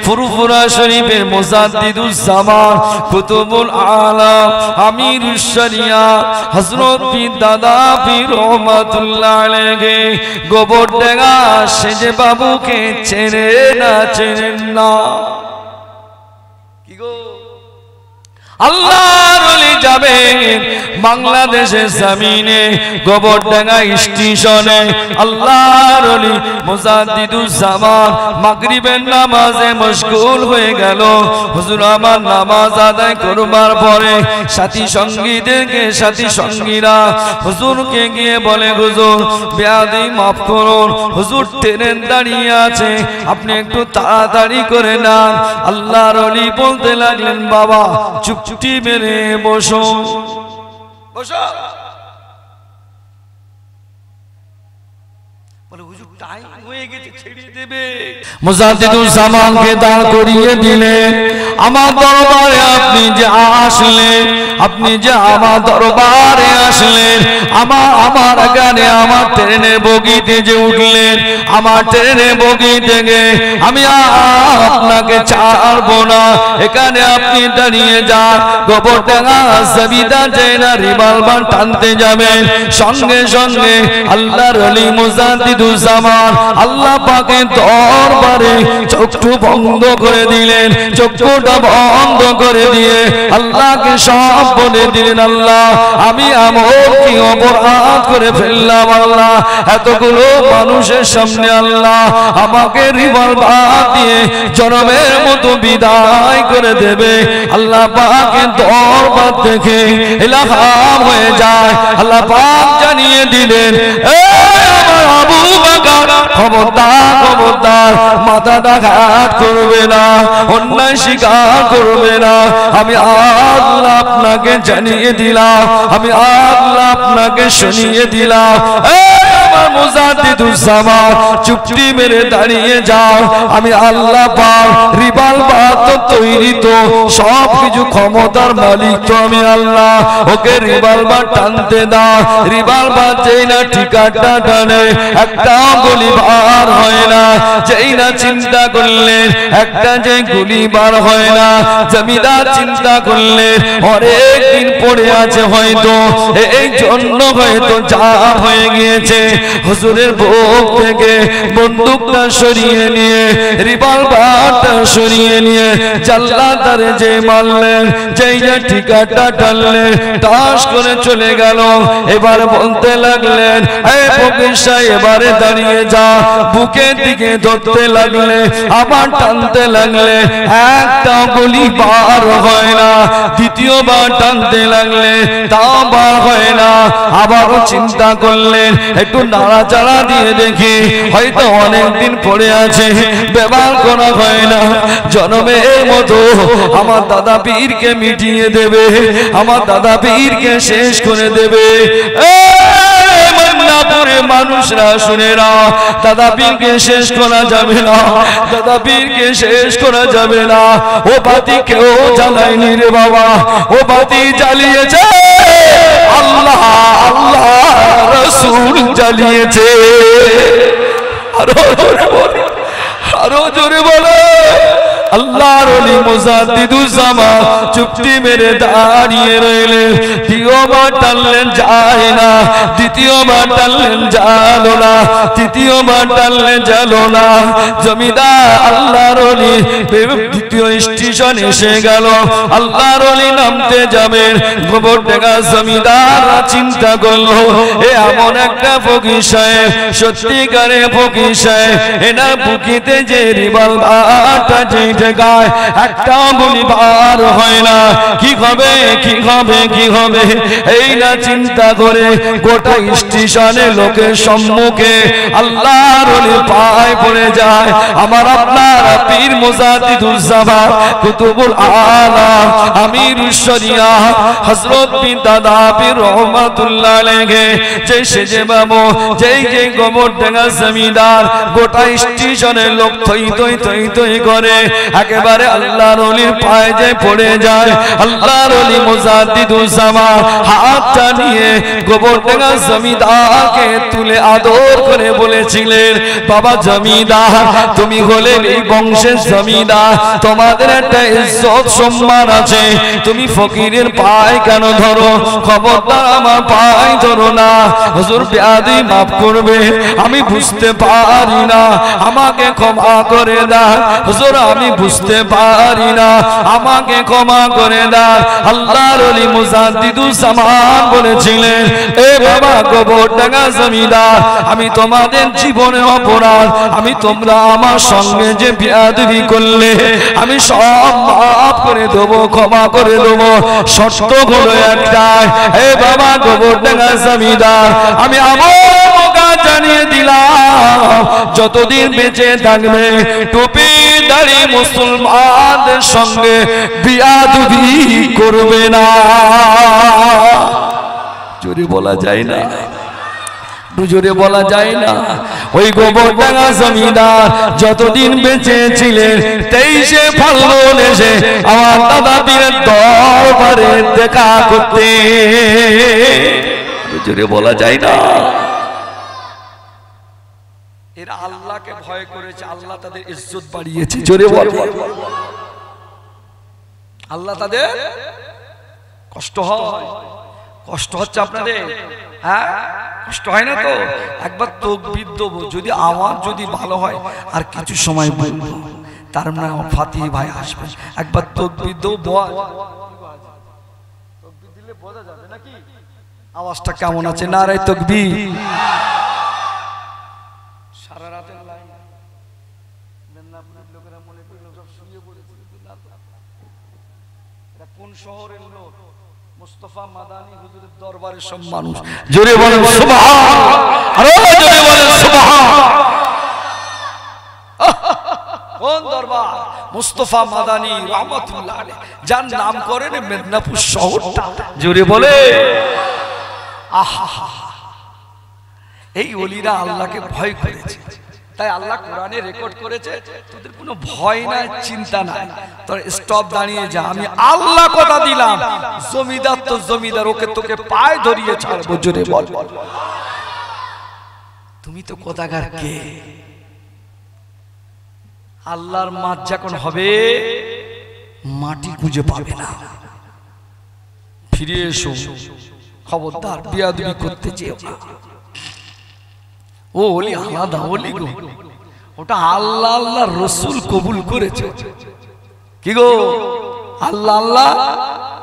ফুরফুরা শরীফের মুজাদ্দিদুজ্জামান কুতুবুল আলাম আমিরুশ শরিয়াত হযরত পীর দাদা পীর রহমাতুল্লাহ আলাইহি গোবরডাঙ্গা সেজে বাবুকে চেনে না চেনেন না কি গো আল্লাহর ওলি যাবেন বাংলাদেশের জমিনে গোবরডাঙ্গা স্টেশনে আল্লাহর ওলি মুজাদ্দিদুজ্জামান মাগরিবের নামাজে মশগুল হয়ে গেল হুজুর আমার নামাজ আদায় করবার পরে সাথী সঙ্গীরা হুজুরকে গিয়ে বলে হুজুর বেয়াদবি মাফ করুন হুজুর ট্রেন দাঁড়িয়ে আছে আপনি একটু তাড়াতাড়ি করে নেন আল্লাহর ওলি বলতে লাগলেন বাবা চুপটি মেরে বসো বসো বলে হুজুর টাইম হয়ে গেছে ছেড়ে দেবে মুজাদ্দিদুজ্জামানকে দাঁড় করিয়ে দিলেন আমার দরবারে আপনি যে আমার দরবারে আসলেন আমার গানে আমার ট্রেনের বগিতে যে উঠলেন আমার ট্রেনের বগি থেকে আমি আপনাকে ছাড়বো না এখানে আপনি দাঁড়িয়ে যান গোবরডাঙ্গা জমিদা জেনা রিভলভার টানতে যাবেন সঙ্গে সঙ্গে আল্লাহর ওলি মুজাদ্দিদুজ্জামান আল্লাহ পাকের দরবারে চক্ষু বন্ধ করে দিলেন চক্ষুটা বন্ধ করে দিয়ে আল্লাহকে সব বলে দিলেন আল্লাহ আমি এমন কি অপরাধ করে ফেললাম আল্লাহ এতগুলো মানুষের সামনে আল্লাহ আমাকে রিভলভার দিয়ে জনমের মতো বিদায় করে দেবে আল্লাহ পাকের দরবার থেকে ইলহাম হয়ে যায় আল্লাহ পাক জানিয়ে দিলেন আমার আবু বকর খবরদার মাথাটা ঘাট করবে না অন্যায় স্বীকার করবে না আমি আল্লাহ আপনাকে জানিয়ে দিলাম আমি আল্লাহ আপনাকে শুনিয়ে দিলাম আমার মুজাদ্দিদুজ্জামান চুপটি মেরে দাঁড়িয়ে যাও আমি আল্লাহ পাক রিভলভার তো তৈরি তো সব কিছু ক্ষমতার মালিক তো আমি আল্লাহ ওকে রিভলভার টানতে দাও রিভলভার যেই না ঠিকাটা টানে একটা গুলি বার হয় না যেই না চিন্তা করলেন একটা যে গুলি বার হয় না জমিদার চিন্তা করলেন অনেক দিন পড়ে আছে হয়তো এই জন্য হয়তো যা হয়ে গিয়েছে হুজুরের বুক থেকে বন্দুকটা সরিয়ে নিয়ে রিভলভারটা সরিয়ে নিয়ে জাল্লাদারে যে মারলেন যেই যে ঠিকাটা টানলেন টাস করে চলে গেল এবার বলতে লাগলেন এই ফকির সাহেব এবারে দাঁড়িয়ে যা বুকের দিকে ধরতে লাগলে আবার টানতে লাগলে একটা গুলি বার হয় না দ্বিতীয়বার টানতে লাগলে তাও বার হয় না আবারও চিন্তা করলেন একটু নাড়াচাড়া দিয়ে দেখি হয়তো অনেকদিন পড়ে আছে ব্যবহার করা হয় না জনমের মতো আমার দাদা পীরকে মিটিয়ে দেবে আমার দাদা পীরকে শেষ করে দেবে মানুষরা শুনে না দাদা পীরকে শেষ করা যাবে না দাদা পীরকে শেষ করা যাবে না ও বাতি কেউ জ্বালায়নি রে বাবা ও বাতি জ্বালিয়েছে আল্লাহ আল্লাহ রাসূল জ্বালিয়েছে আরো জোরে বলে আল্লাহর ওলি মুজাদ্দিদুজ্জামান চুপটি মেরে দাঁড়িয়ে রইলেন দ্বিতীয়বার টানলেন যায় না দ্বিতীয়বার টানলেন জানো না তৃতীয়বার টানলেন জানো না জমিদার আল্লাহর ওলি দ্বিতীয় স্টেশন এসে গেল আল্লাহর ওলি নামতে যাবেন গোবরডাঙ্গা জমিদার চিন্তা করলো এ এমন একটা ফকির সাহেব সত্যিকারে ফকির সাহেব এনার বুকিতে যে রিভলভারটা যে গায় একটা গুলি বার হয় না কি হবে কি হবে কি হবে এই না চিন্তা করে গোটা স্টেশনে লোকের সম্মুখে আল্লাহর ওলি পায়ে পড়ে যায় আমার আপনার পীর মুজাদ্দিদুজ্জামান মুস্তাফা কুতুবুল আলাম আমিরুশ শরিয়া হযরত বিন দাদা পীর রহমাতুল্লাহ আলাইহি যে সেজে বাবু যেই যে গোবরডাঙ্গা জমিদার গোটা স্টেশনের লোক থই থই থই থই করে একেবারে আল্লাহর ওলির পায়ে যে পড়ে যায় আল্লাহর ওলি মুজাদ্দিদুস জামান হাতটা নিয়ে গোবরডাঙ্গা জমিদারকে তুলে আদর করে বলেছিলেন বাবা জমিদার তুমি হলে এই বংশের জমিদার তোমাদের একটা ইজ্জত সম্মান আছে তুমি ফকিরের পায়ে কেন ধরো খবরদার আমার পায়ে ধরো না হুজুর বেয়াদবি মাফ করবে আমি বুঝতে পারি না আমাকে ক্ষমা করে দাও হুজুর আমি বুঝতে পারি না আমাকে ক্ষমা করে দাও আল্লাহর ওলি মুজাদ্দিদুস জামান বলেছিলেন এ বাবা গোবরডাঙ্গা জমিদার আমি তোমাদের জীবনে অপরাধ আমি তোমরা আমার সঙ্গে যে বেয়াদবি করলে আমি সব মাফ করে দেবো ক্ষমা করে দেবো শর্ত হলো একটাই এ বাবা গোবরডাঙ্গা জমিদার আমি আমার জানিয়ে দিলাম যতদিন বেঁচে থাকবে টুপি দাড়ি মুসলমানদের সঙ্গে বেয়াদবি করবে না জোরে বলা যায় না জোরে বলা যায় না ওই গোবরডাঙ্গা জমিদার যতদিন বেঁচে ছিলেন 23শে ফাল্গুন এসে আমার দাদা পীরের দরবারে দেখা করতে জোরে বলা যায় না এরা আল্লাহকে ভয় করেছে আল্লাহ তাদের ইজ্জত বাড়িয়েছে জোরে বল আল্লাহ তাদের কষ্ট হয় কষ্ট হচ্ছে আপনাদের হ্যাঁ কষ্ট হয় না তো একবার তাকবীর দেবো যদি আওয়াজ যদি ভালো হয় আর কিছু সময় বলবো তার মানে ফাতিহ ভাই আসবে একবার তাকবীর দেবো তাকবীর দিলে বোঝা যাবে নাকি আওয়াজটা কেমন আছে নারে তাকবীর সারা রাতের লাইন মেদিনীপুরের লোকেরা মনে করলো সব শুয়ে পড়েছে এটা কোন শহরের লোক মুস্তাফা মাদানী হুজুরের দরবারে সব মানুষ জোরে বলেন সুবহান আরে জোরে বলেন সুবহান কোন দরবার মুস্তাফা মাদানী রাহমাতুল্লাহ আলাইহি যার নাম করেন মেদিনীপুর শহরটা জোরে বলে আহা এই ওলিরা আল্লাহকে ভয় করেছে তাই আল্লাহ কোরআনে রেকর্ড করেছে তোদের কোনো ভয় নাই চিন্তা নাই তোর স্টপ দাঁড়িয়ে যা আমি আল্লাহ কথা দিলাম জমিদার তো জমিদার ওকে তোকে পায়ে ধরিয়ে ছাড়বো জোরে বল তুমি তো কোথাকার কে আল্লাহর মাঠ যখন হবে মাটি খুঁজে পাবে না ফিরে এসো খবরদার বেয়াদবি করতে যেও না ও ওলি আলাদা ওলি গো ওটা আল্লাহ আল্লাহ রসুল কবুল করেছে কি গো আল্লাহ আল্লাহ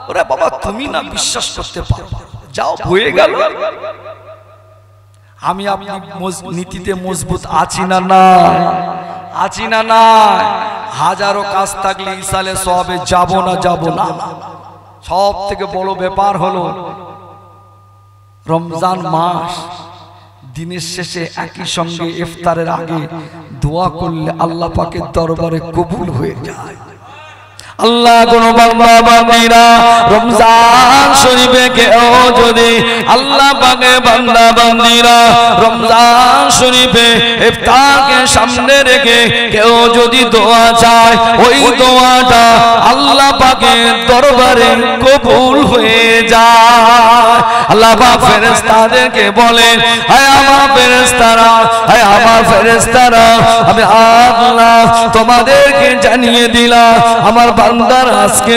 ওরে বাবা তুমি না বিশ্বাস করতে পারো যাও হয়ে গেল আমি আপনি নীতিতে মজবুত আছি না না আছি না না হাজারো কাজ থাকলে ইসালে সবে যাব না সব থেকে বড় ব্যাপার হলো রমজান মাস দিনের শেষে একই সঙ্গে ইফতারের আগে দোয়া করলে আল্লাহ পাকের দরবারে কবুল হয়ে যায় আল্লাহ কোন বান্দা বান্দীরা রমজান শরীফে কেউ যদি আল্লাহ পাকে বান্দা বান্দীরা রমজান শরীফে ইফতারকে সামনে রেখে কেউ যদি দোয়া চায় ওই দোয়াটা আল্লাহ পাকের দরবারে কবুল হয়ে যায় আল্লাহ পাক ফেরেশতাদেরকে বলেন হে আমার ফেরেশতারা হে আমার ফেরেশতারা আমি আল্লাহ তোমাদেরকে জানিয়ে দিলাম আমার বান্দার আজকে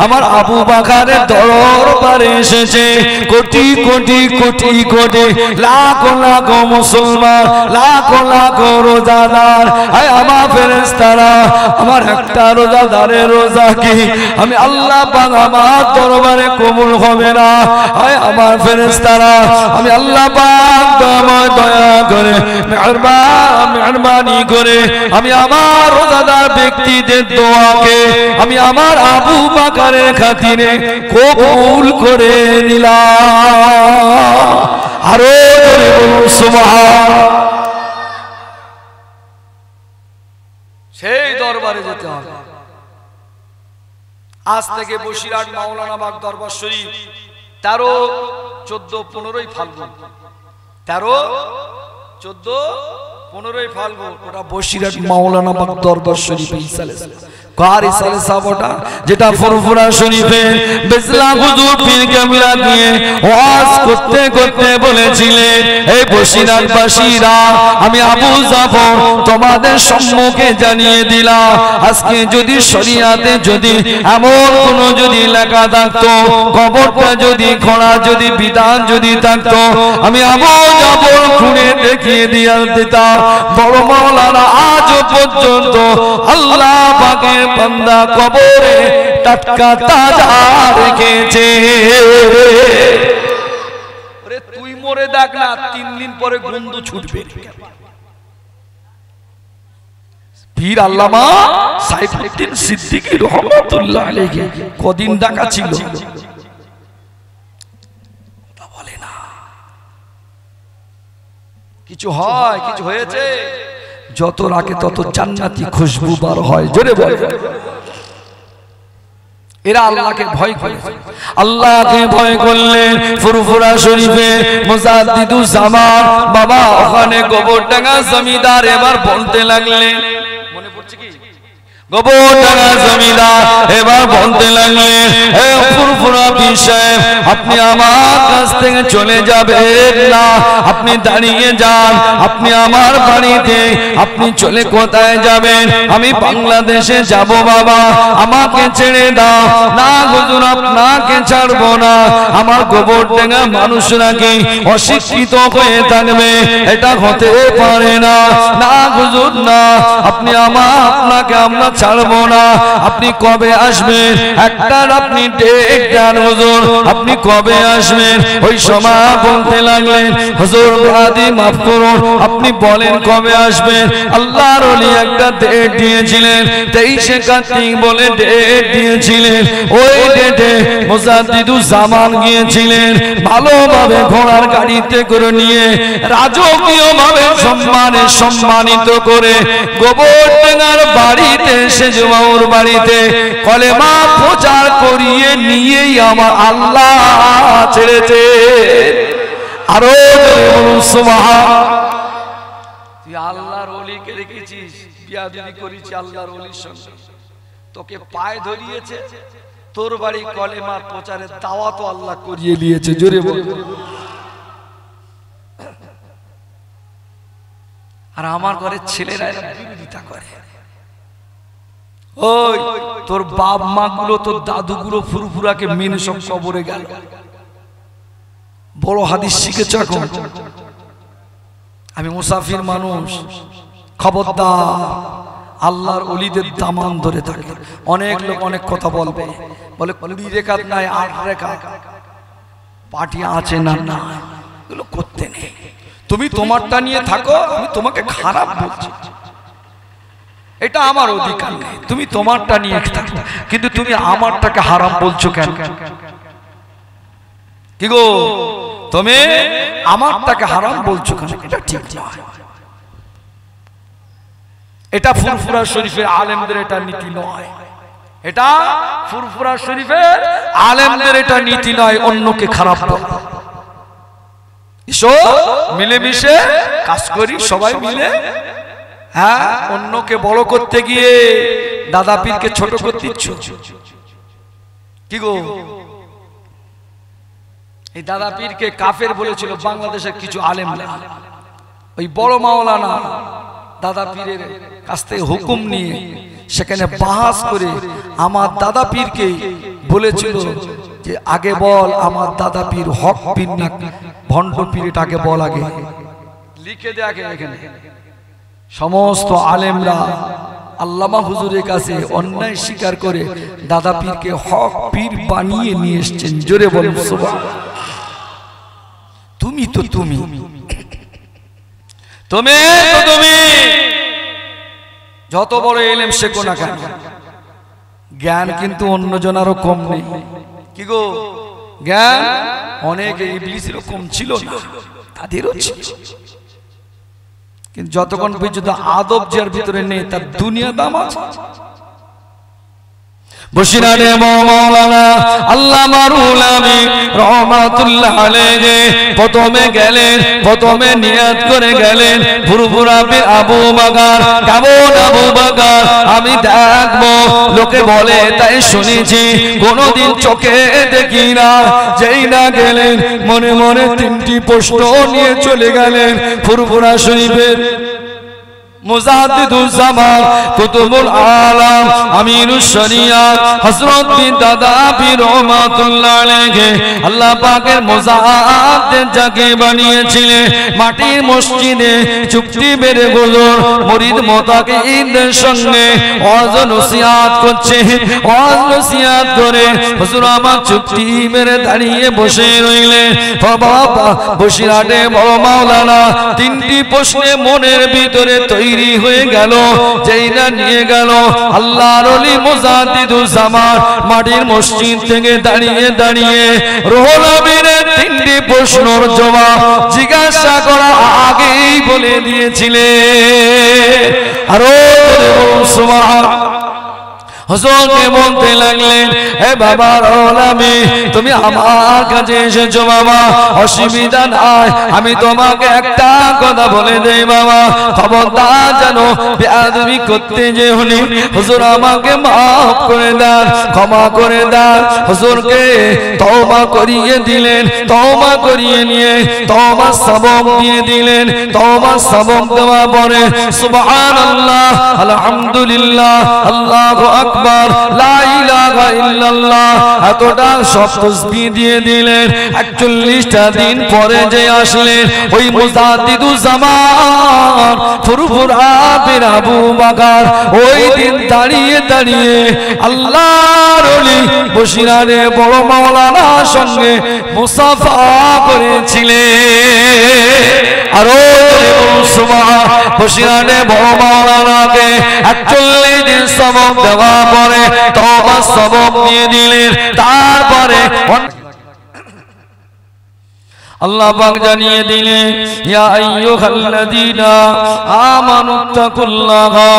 আমার আবু বকরের দরবারে এসেছে কোটি কোটি কোটি কোটি লাখ লাখ মুসলমান লাখ লাখ রোজাদার হে আমার ফেরেশতারা আমার একটা রোজাদারের রোজা কি আমি আল্লাহ পাক আমার দরবারে কবুল হবে না হে আমার ফেরেশতারা আমি আল্লাহ পাক দয়া করে মেহেরবানি করে আমি আমার রোজাদার ব্যক্তিদের দোয়াকে আমি আমার আবু বকরের খাতিরে কবুল করে নিলাম আরো জোরে বলুন সুবহান সেই দরবারে যেতে হবে আজ থেকে বসিরহাট মাওলানা বাগ দরবার শরীফ 13, 14, 15ই ফাল্গুন, 13, 14, 15ই ফাল্গুন, ওটা বসিরহাট মাওলানা বাগ দরবার শরীফ এই সালে কারি সালে সাবটা যেটা ফুরফুরা শরীফে বেজলা হুজুর পীর কেবলা দিয়ে ওয়াজ করতে করতে বলেছিলেন, এই বসিরহাটবাসীরা আমি আবু জাফর তোমাদের সম্মুখে জানিয়ে দিলাম, আজকে যদি শরিয়াতে যদি এমন কোন যদি লেখা থাকতো, কবরটা যদি খোঁড়া যদি বিধান যদি থাকতো, আমি আবু জাফর খুঁড়ে দেখিয়ে দিয়ে দিতাম। বড় মাওলানা আজ পর্যন্ত আল্লাহ পাকের বান্দা কবরে টাটকা তাজা রেখেছে। তুই মরে দেখ না, 3 দিন পরে গন্ধ ছুটবে। পীর আল্লামা সাইফুদ্দিন সিদ্দিকী রহমাতুল্লাহ আলাইহি কদিন ডাকা ছিল, তা বলে না। কিছু হয়, কিছু হয়েছে, যত রাখে তত জান্নাতি খুশবু বার হয়। জোরে বলে, এরা আল্লাহকে ভয় করে, আল্লাহকে ভয় করলেন। ফুরফুরা শরীফে মুজাদ্দিদুজ জামান বাবা ওখানে গোবরডাঙ্গা জমিদার এবার বলতে লাগলেন, মনে পড়ছে কি? গোবরডাঙ্গা জমিদার এবার বলতে লাগলেন, হে ফুরফুরা পীর সাহেব, আপনি আমার কাছ থেকে চলে যাবেন না, আপনি দাঁড়িয়ে যান, আপনি আমার বাড়িতে আপনি চলে কোথায় যাবেন? আমি বাংলাদেশে যাব বাবা, আমাকে ছেড়ে দাও। না হুজুর, আপনাকে ছাড়বো না, আমার গোবরডাঙ্গা মানুষরা কি অশিক্ষিত হয়ে থাকবে? এটা হতে পারে না। না হুজুর না, আপনি আপনাকে আমরা ছাড়বো না। আপনি কবে আসবেন? একটার আপনি ডেট দেন হুজুর, আপনি কবে আসবেন? ওই সময় বলতে লাগলেন, হুজুর আদি মাফ করুন, আপনি বলেন কবে আসবেন? আল্লাহর ওলি একটা ডেট দিয়েছিলেন, 23শে কার্তিক বলে ডেট দিয়েছিলেন। ওই ডেটে মুজাদ্দিদুজ জামান গিয়েছিলেন, ভালোভাবে ঘোড়ার গাড়িতে করে নিয়ে রাজকীয়ভাবে সম্মানিত করে গোবরডাঙ্গার বাড়িতে সেজবাউর বাড়িতে কলেমা প্রচার করিয়ে নিয়েই আমার আল্লাহ ছেড়েছে। আরো সুবহান। তুই আল্লাহর ওলিকে রেখেছিস, বিয়াদবি করেছিস আল্লাহর ওলির সঙ্গে, তোকে পায়ে ধরিয়েছে, তোর বাড়ি কলেমা প্রচারের দাওয়াত আল্লাহ করিয়ে নিয়েছে। জোরে বল। আর আমার ঘরের ছেলেরা বিরোধিতা করে। ওই তোর বাপ মা গুলো, তোর দাদু গুলো ফুরফুরাকে মেনে সব কবরে গেল। বড় হাদিস শিখেছ এখন। আমি মুসাফির মানুষ, খবরদার আল্লাহর ওলিদের দামান ধরে থাকে। অনেক লোক অনেক কথা বলবে, বলে 20 রেখাত নাই 8 রেখাত পার্টি আছে না, না এগুলো করতে নেই। তুমি তোমারটা নিয়ে থাকো, আমি তোমাকে খারাপ বলছি, এটা আমার অধিকার নেই। তুমি তোমারটা নিয়ে থাকো, কিন্তু তুমি আমারটাকে হারাম বলছো কেন? কি গো, তুমি আমারটাকে হারাম বলছো কেন? এটা ঠিক নয়। এটা ফুরফুরা শরীফের আলেমদের এটা নীতি নয়। এটা ফুরফুরা শরীফের আলেমদের এটা নীতি নয় অন্যকে খারাপ বলা। এসো মিলেমিশে কাজ করি সবাই মিলে। হ্যাঁ, অন্যকে বড় করতে গিয়ে দাদা পীরকে ছোট করতে ইচ্ছো কি গো? এই দাদা পীরকে কাফের বলেছিল বাংলাদেশের কিছু আলেমরা। ওই বড় মাওলানা দাদা পীরের কাছ থেকে হুকুম নিয়ে সেখানে বাহাস করে আমার দাদা পীরকে বলেছিল যে আগে বল আমার দাদা পীর হক পীর না ভণ্ড পীর, এটা আগে বল, আগে লিখে দে আগে। এখানে সমস্ত আলেমরা আল্লামা হুজুরের কাছে অন্যায় স্বীকার করে দাদা পীরকে হক পীর বানিয়ে নিয়ে এসেছেন। জোরে বলেন সুবহানাল্লাহ। তুমি তো তুমি যত বড় ইলম শেখো না কেন, জ্ঞান কিন্তু অন্যজনেরও কম নেই। কি গো, জ্ঞান অনেক ইবলিসেরও কম ছিল না, তাদেরও ছিল। কিন্তু যতক্ষণ পর্যন্ত আদব যার ভিতরে নেই তার দুনিয়া দাম আছে। বসিরহাটে মাওলানা আল্লামা রুহুল আমিন রহমাতুল্লাহ আলাইহি প্রথমে গেলেন, প্রথমে নিয়ত করে গেলেন ফুরফুরা পীর আবু বকর। কেমন আবু বকর আমি দেখবো, লোকে বলে তাই শুনেছি, কোনোদিন চোখে দেখি না। যেই না গেলেন মনে মনে তিনটি প্রশ্ন নিয়ে চলে গেলেন ফুরফুরা শরীফের মুজাদ্দিদুজ জামান কুতুবুল আলাম আমিরুশ শরিয়াত হযরত বিন দাদা পীর রহমাতুল্লাহ আলাইহি আল্লাহ পাকের মুজাদ্দিদ যাকে বানিয়েছিলেন, মাটির মসজিদে চুক্তি বেড়ে হুজুর মুরিদ মুতাকিদের সঙ্গে ওয়াজ নসিহত করছে। ওয়াজ নসিহত করে হুজুর আমার চুক্তি বেড়ে দাঁড়িয়ে বসে রইলেন। বাবা বসিরহাটে বড় মাওলানা তিনটি প্রশ্নে মনের ভিতরে তৈরি হয়ে গেল। যেই না নিয়ে গেল আল্লাহর ওলি মুজাদ্দিদুজ জামান মাটির মসজিদ থেকে দাঁড়িয়ে দাঁড়িয়ে রুহুল আমিনের তিনটি প্রশ্নের জবাব জিজ্ঞাসা করা আগেই বলে দিয়েছিলেন। আরো সুবহানাল্লাহ। হুজুরকে বলতে লাগলেন, হে বাবা রুহুল আমিন তুমি আমার কাছে এসেছো বাবা, অসুবিধা নাই, আমি তোমাকে একটা কথা বলে দেই বাবা, খবরদার যেন বেয়াদবি করতে যেও না। হুজুর আমাকে মাফ করে দেন, ক্ষমা করে দেন। হুজুরকে তওবা করিয়ে দিলেন, তওবা করিয়ে নিয়ে তওবার সবক দিয়ে দিলেন। তওবার সবক দেওয়া পরে সুবহানাল্লাহ আলহামদুলিল্লাহ আল্লাহু আকবার লা ইলাহা ইল্লাল্লাহ এতটা সব তাসবিহ দিয়ে দিলেন। ৪১টা দিন পরে যে আসলেন ওই মুজাদ্দিদুজ জামান ফুরফুরা পীর আবু বকর, ওই দিন দাঁড়িয়ে দাঁড়িয়ে আল্লাহর ওলি বসিরহাটে বড় মাওলানার সঙ্গে মুসাফা করেছিলেন। আরো সুবহানাল্লাহ। বসিরহাটে বড় মাওলানাকে ৪১ দিন সবক দেওয়া পরে তওবার সবক দিয়ে দিলেন। তারপরে আল্লাহ পাক জানিয়ে দিলেন, ইয়া আইয়ুহাল্লাযীনা আমানুত্তাকুল্লাহা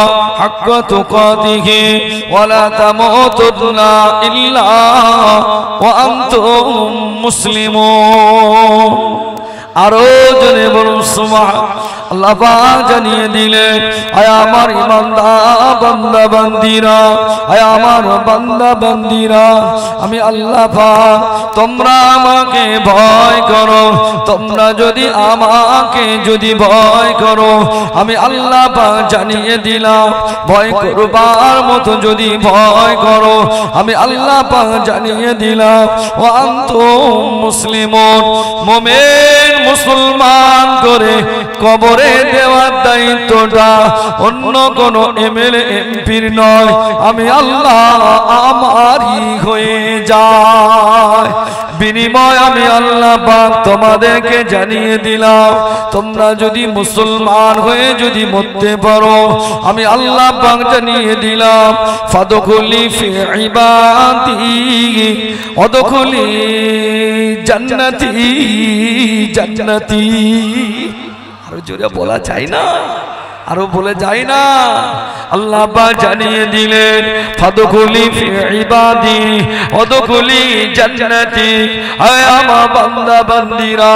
হাক্কা তুকাতিহি ওয়া লা তামুতুন্না ইল্লা ওয়া আনতুম মুসলিমুন। আরো জোরে বলুন সুবহানাল্লাহ। আল্লাহ পাক জানিয়ে দিলেন, আয় আমার ইমানদার বান্দা বান্দীরা, আয় আমার বান্দা বান্দীরা, আমি আল্লাহ পাক তোমরা আমাকে ভয় করো। তোমরা যদি আমাকে ভয় করো, আমি আল্লাহ পাক জানিয়ে দিলাম, ভয় করবার মতো যদি ভয় করো, আমি আল্লাহ পাক জানিয়ে দিলাম, ওয়া আনতুম মুসলিমুন মুমিন মুসলমান করে কবরে দেওয়ার দায়িত্বটা অন্য কোন এমএলএ এমপির নয়, আমি আল্লাহ আমারই হয়ে যায়। বিনিময় আমি আল্লাহ পাক তোমাদেরকে জানিয়ে দিলাম, তোমরা যদি মুসলমান হয়ে যদি মরতে পারো, আমি আল্লাহ পাক জানিয়ে দিলাম, ফাদখুলি ফি ইবাদি ওয়াদখুলি জান্নাতি জান্নাতি। আরো জোরে বলা যায় না, আরো বলে যায় না। আল্লাহ পাক জানিয়ে দিলেন, ফাদখুলি ফি ইবাদি ওয়াদখুলি জান্নাতি। আয় আমার বান্দা বান্দীরা,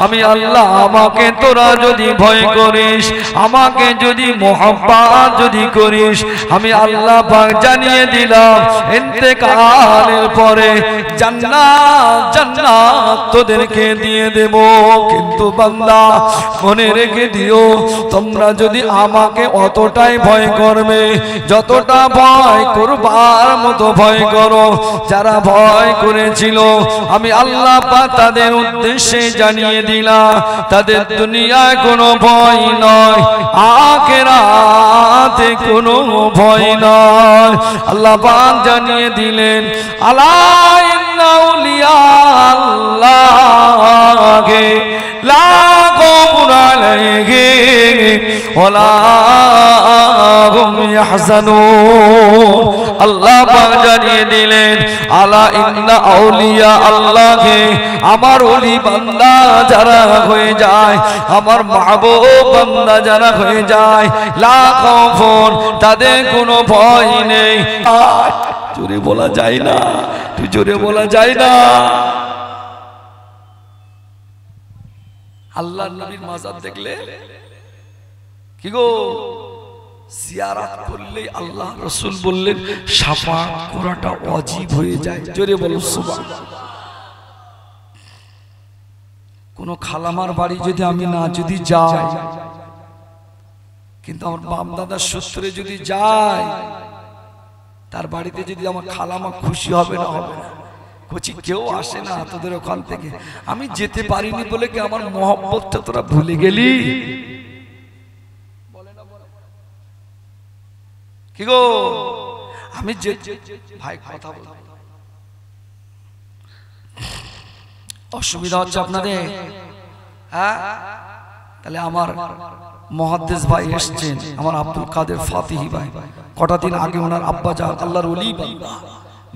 আমি আল্লাহ আমাকে তোরা যদি ভয় করিস, আমাকে যদি মোহাব্বত যদি করিস, আমি আল্লাহ পাক জানিয়ে দিলাম, ইন্তেকালের পরে জান্নাত জান্নাত তোদেরকে দিয়ে দেব। কিন্তু বান্দা মনে রেখে দিও, তোমরা যদি আমাকে অতটাই ভয় করবে যতটা ভয় করবার মতো ভয় করো, যারা ভয় করেছিল আমি আল্লাহ পাক তাদের উদ্দেশ্যে জানিয়ে দিলাম, তাদের দুনিয়ায় কোনো ভয় নয়, আখিরাতে কোনো ভয় নয়। আল্লাহ পাক জানিয়ে দিলেন, আলা ইন্না আউলিয়া আল্লাহি লা খাউফুন আলাইহিম ওয়া লা হুম ইয়াহজানুন। আল্লাহ পাক জানিয়ে দিলেন, আলা ইন্না আউলিয়া আল্লাহি, আমার ওলি বান্দা যারা হয়ে যায়, আমার মাহবুব বান্দা যারা হয়ে যায়, লা খাউফুন তাদের কোনো ভয় নেই। জোরে বলা যায় না, জোরে বলা যায় না। আল্লাহর নবীর মাজার দেখলে কি গো জিয়ারত করলে আল্লাহ রাসূল বললেন শাফাআত করাটা ওয়াজিব হয়ে যায়। জোরে বলো সুবহানাল্লাহ। কোন খালামার বাড়ি যদি আমি না যদি যাই, কিন্তু আমার বাপ দাদার সূত্রে যদি যাই, তার বাড়িতে যদি আমার খালামা খুশি হবে না হবে না? কচি কেউ আসে না তোদের ওখান থেকে, আমি যেতে পারিনি বলে কি আমার মহব্বতটা তোরা ভুলে গেলি? কি গো আমি যে ভাই কথা বল, অসুবিধা হচ্ছে আপনাদের? হ্যাঁ, তাহলে আমার মুহাদ্দিস ভাই এসেছেন, আমার আব্দুল কাদের ফাতিহি ভাই, কটা দিন আগে ওনার আব্বা জান আল্লাহর ওলি বান্দা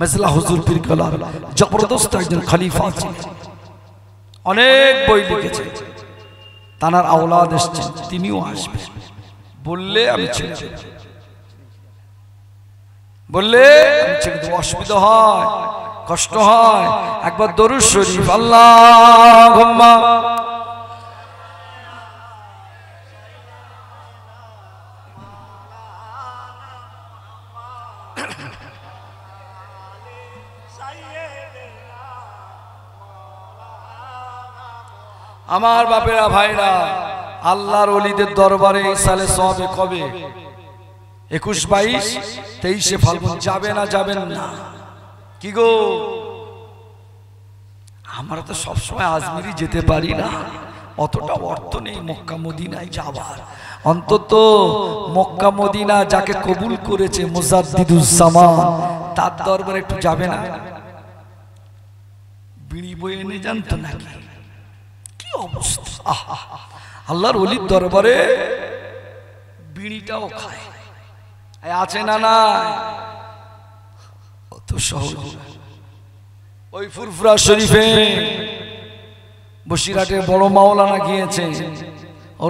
মেসলা হুজুর পীর কালার জবরদস্ত একজন খলিফা ছিলেন, অনেক বই লিখেছেন, তানার আওলাদ এসেছেন, তিনিও আসবেন বললে আমি ছেড়ে দেব, বললে আমি ছেড়ে দেব। অসুবিধা হয়, কষ্ট হয়, একবার দরুদ শরীফ আল্লাহুম্মা আমার বাপেরা ভাইরা, আল্লাহর ওলিদের দরবারে এই সালে সবে কবে 21, 22, 23 ফাল্গুন যাবে না যাবেন না? কি গো আমরা তো সবসময় আজমিরি যেতে পারি না, অতটা অর্থ নেই মক্কা মদিনায় যাবার। অন্তত মক্কা মদিনা যাকে কবুল করেছে মুজাদ্দিদুস জামান, তার দরবারে একটু যাবে না? বিড়ি বয়ে এনে জানতো নাকি কি অবস্থা? আল্লাহর ওলির দরবারে বিড়িটাও খায়, আছে না না? অত সহজ। ওই ফুরফুরা শরীফে বসিরহাটের বড় মাওলানা গিয়েছে,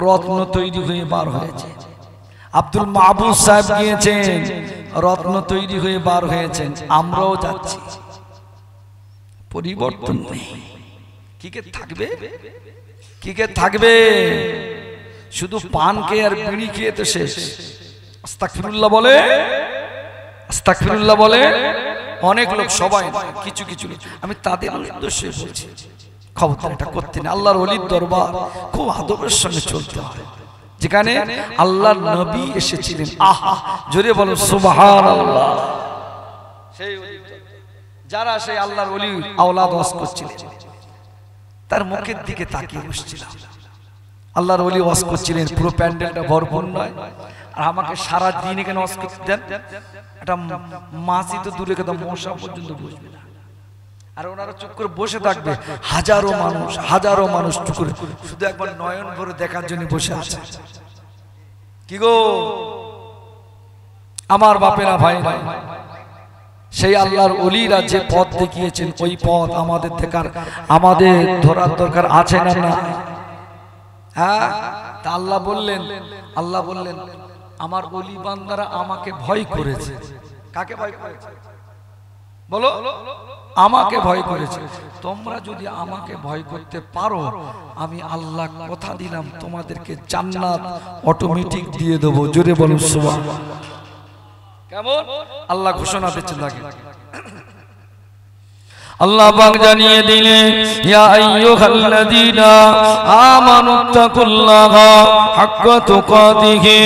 রত্ন তৈরি হয়ে বার হয়েছে। আব্দুল মাহবুব সাহেব গিয়েছেন, রত্ন তৈরি হয়ে বার হয়েছেন। আমরাও যাচ্ছি, পরিবর্তন নেই। কি কে থাকবে? কি কে থাকবে? শুধু পান খেয়ে আর বিড়ি খেয়ে তো শেষ। আস্তাগফিরুল্লাহ বলে, আস্তাগফিরুল্লাহ বলে অনেক লোক, সবাই কিছু কিছু লোক, আমি তাদের উদ্দেশ্যে বলছি, খবরদার এটা করতে না। আল্লাহর ওলির দরবার খুব আদবের সঙ্গে চলতে হয়, যেখানে আল্লাহর নবী এসেছিলেন। আহা, জোরে বলো সুবহানাল্লাহ। সেই যারা সেই আল্লাহর ওলি আওলাদ ওয়াজ করছিলেন, তার মুখের দিকে তাকিয়ে বসছিলাম। আল্লাহর ওলি ওয়াজ করছিলেন, পুরো প্যান্ডেলটা ভরপুর নয়, আর আমাকে সারা দিন এখানে ওয়াজ করতে দেন। একটা মাছি তো দূরে কথা, মশা পর্যন্ত বসবে না, আর ওনারা চুপ করে বসে থাকবে। হাজারো মানুষ, হাজারো মানুষ চুপ করে শুধু একবার নয়ন ভরে দেখার জন্য বসে আছে। কি গো আমার বাপেরা ভাই ভাই, সেই আল্লাহর ওলিরা যে পথ দেখিয়েছেন, ওই পথ আমাদের দেখার, আমাদের ধরার দরকার আছে না না? হ্যাঁ, তা আল্লাহ বললেন, আল্লাহ বললেন আমার ওলি বান্দারা আমাকে ভয় করেছে। কাকে ভয় করেছে বলো? আমাকে ভয় করেছে। তোমরা যদি আমাকে ভয় করতে পারো, আমি আল্লাহ কথা দিলাম তোমাদেরকে জান্নাত অটোমেটিক দিয়ে দেবো। জোরে বলুন সুবহানাল্লাহ। কেমন আল্লাহ ঘোষণা দিচ্ছেন? লাগে আল্লাহ পাক জানিয়ে দিলেন, ইয়া আইয়ুহাল্লাযীনা আমানুত্তাকুল্লাহা হাক্কা তুকাতিহি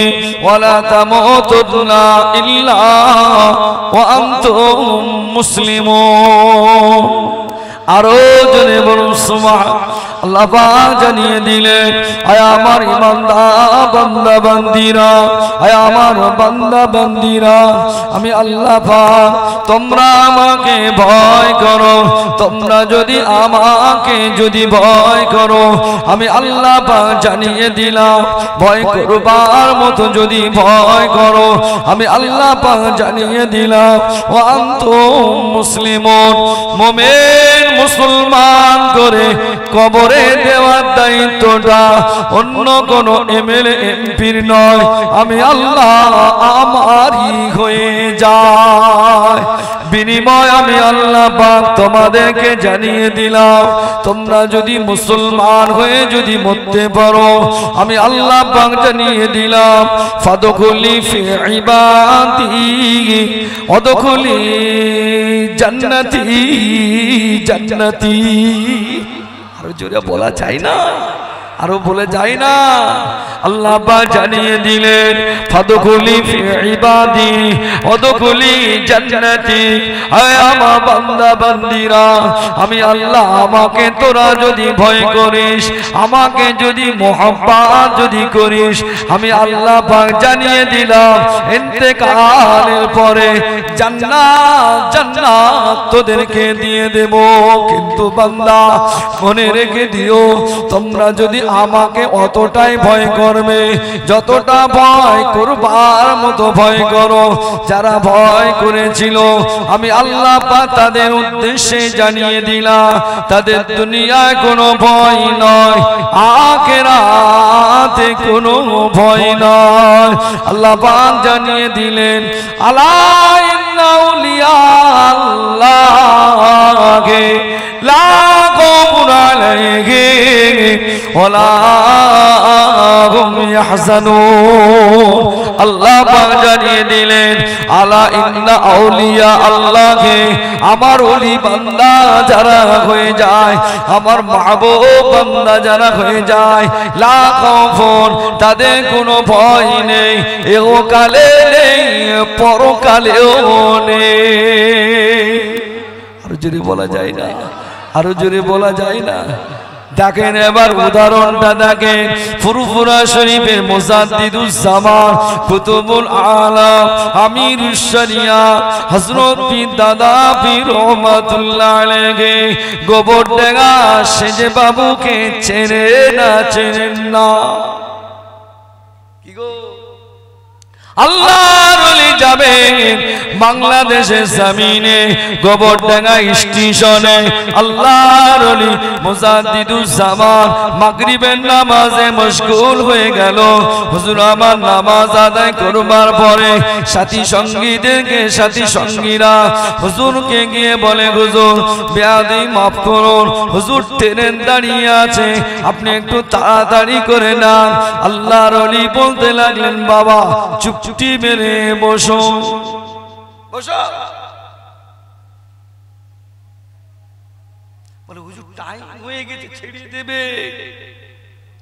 ওয়া লা তামুতুন্না ইল্লা ওয়া আনতুম মুসলিমুন। আরো জোরে বলুন সুবহানাল্লাহ। আল্লাহ পাক জানিয়ে দিলেন, আয় আমার ইমানদার বান্দা বান্দীরা, আয় আমার বান্দা বান্দীরা, আমি আল্লাহ পাক, তোমরা আমাকে ভয় করো। তোমরা যদি আমাকে যদি ভয় করো, আমি আল্লাহ পাক জানিয়ে দিলাম, ভয় করবার মতো যদি ভয় করো, আমি আল্লাহ পাক জানিয়ে দিলাম, ওয়া আনতুম মুসলিমুন, মুমিন মুসলমান করে কবরে দেওয়ার দায়িত্বটা অন্য কোন এমএলএ এমপির নয়, আমি আল্লাহ আমারই হয়ে যায়। বিনিময় আমি আল্লাহ পাক তোমাদেরকে জানিয়ে দিলাম, তোমরা যদি মুসলমান হয়ে যদি মরতে পারো, আমি আল্লাহ পাক জানিয়ে দিলাম, ফাদখুলি ফি ইবাদি ওয়াদখুলি জান্নাতি জান্নাতি। আর জোরে বলা যায় না, আরো বলে যায় না। আল্লাহ পাক জানিয়ে দিলেন, ফাদখুলি ফি ইবাদি ওয়াদখুলি জান্নাতি। আয় আমার বান্দা বান্দিরা, আমি আল্লাহ, আমাকে তোরা যদি ভয় করিস, আমাকে যদি মোহাব্বত যদি করিস, আমি আল্লাহ পাক জানিয়ে দিলাম, ইন্তেকালের পরে জান্নাত জান্নাত তোদেরকে দিয়ে দেব। কিন্তু বান্দা মনে রেখে দিও, তোমরা যদি আমাকে অতটাই ভয় করবে যতটা ভয় করবার মতো ভয় করো, যারা ভয় করেছিল আমি আল্লাহ পাক তাদের উদ্দেশ্যে জানিয়ে দিলাম, তাদের দুনিয়ায় কোনো ভয় নয়, আখিরাতে কোনো ভয় নয়। আল্লাহ পাক জানিয়ে দিলেন, আলা ইন্না আউলিয়া আল্লাহ লা খাউফুন আলাইহিম ওয়ালা হুম ইয়াহজানুন। আল্লাহ পাক জানিয়ে দিলেন, আলা ইন্না আউলিয়া আল্লাহ, আমার ওলি বান্দা যারা হয়ে যায়, আমার মাহবুব বান্দা যারা হয়ে যায়, লা খাউফুন, তাদের কোনো ভয় নেই, ইহকালে নেই, পরকালেও নেই। আর জোরে বলা যায় না, আরো জোরে বলা যায় না। দেখেন এবার উদাহরণটা দেখেন, ফুরফুরা শরীফের মুজাদ্দিদুস জামান কুতুবুল আলাম আমিরুশ শরিয়া হযরত পীর দাদা পীর রহমাতুল্লাহ আলাইহি গোবরডাঙ্গা সেজে বাবুকে চেনে না চেনেন না? কি গো, আল্লাহর ওলি যাবেন বাংলাদেশের জমিনে গোবরডাঙ্গা স্টেশনে, আল্লাহর ওলি মুজাদ্দিদুস জামান মাগরিবের নামাজে মশগুল হয়ে গেল। হুজুর আমার নামাজ আদায় করবার পরে সাথী সঙ্গীদেরকে, সাথী সঙ্গীরা হুজুরকে গিয়ে বলে, হুজুর বেয়াদবি মাফ করুন, হুজুর ট্রেন দাঁড়িয়ে আছে, আপনি একটু তাড়াতাড়ি করে নেন। আল্লাহর ওলি বলতে লাগলেন, বাবা চুপটি মেরে বসো বসো। বলে হুজুর টাইম হয়ে গেছে, ছেড়ে দেবে,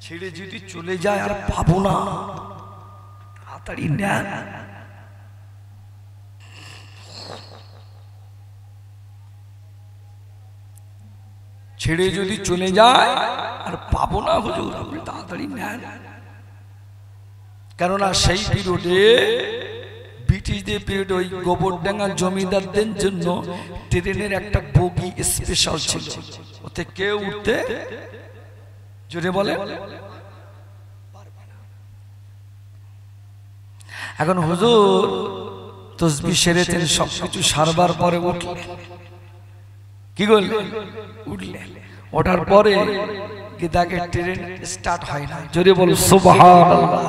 ছেড়ে যদি চলে যায় আর পাবো না, তাড়াতাড়ি নেন। ছেড়ে যদি চলে যায় আর পাবো না হুজুর, আপনি তাড়াতাড়ি নেন। কেননা সেই পিরিয়ডে ব্রিটিশদের পিরিয়ডে ওই গোবরডাঙ্গা জমিদারদের জন্য ট্রেনের একটা বগি স্পেশাল ছিল, ওতে কেউ উঠতে, জোরে বলে, এখন হুজুর তসবিহ সেরেছেন, সবকিছু সারবার পরে উঠলেন। কি করলেন? উঠলেন। ওঠার পরে দেখে ট্রেন স্টার্ট হয় না, জোরে বলো সুবহানাল্লাহ।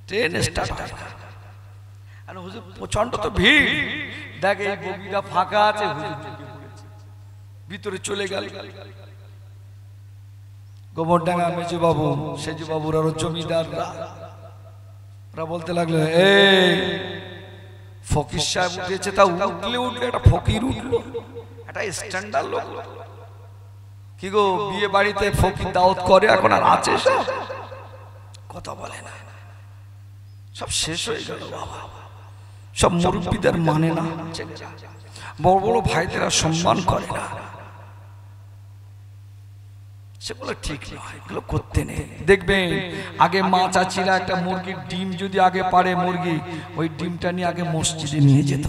ট্রেন স্টার্ট হয় না, আর হুজুর প্রচন্ড তো ভিড়, দেখে এই বগিটা ফাঁকা আছে, হুজুর ভিতরে চলে গেল। গোবরডাঙ্গা মেজো বাবু, সেজু বাবুর আরো জমিদাররা ওরা বলতে লাগলো, এই ফকির সাহেব উঠেছে, তা উঠলে উঠলে একটা ফকির উঠলো, একটা স্ট্যান্ডার্ড লোক। কি গো, বিয়ে বাড়িতে ফকির দাওয়াত করে, এখন আর আছে? সব কথা বলে না, সব শেষ হয়ে গেল বাবা। সব মুরব্বীদের মানে না, বড় বড় ভাইদেরা সম্মান করে না, সেগুলো ঠিক নয়, এগুলো করতে নেই। দেখবেন আগে মা চাচিরা একটা মুরগির ডিম যদি আগে পারে মুরগি, ওই ডিমটা নিয়ে আগে মসজিদে নিয়ে যেত।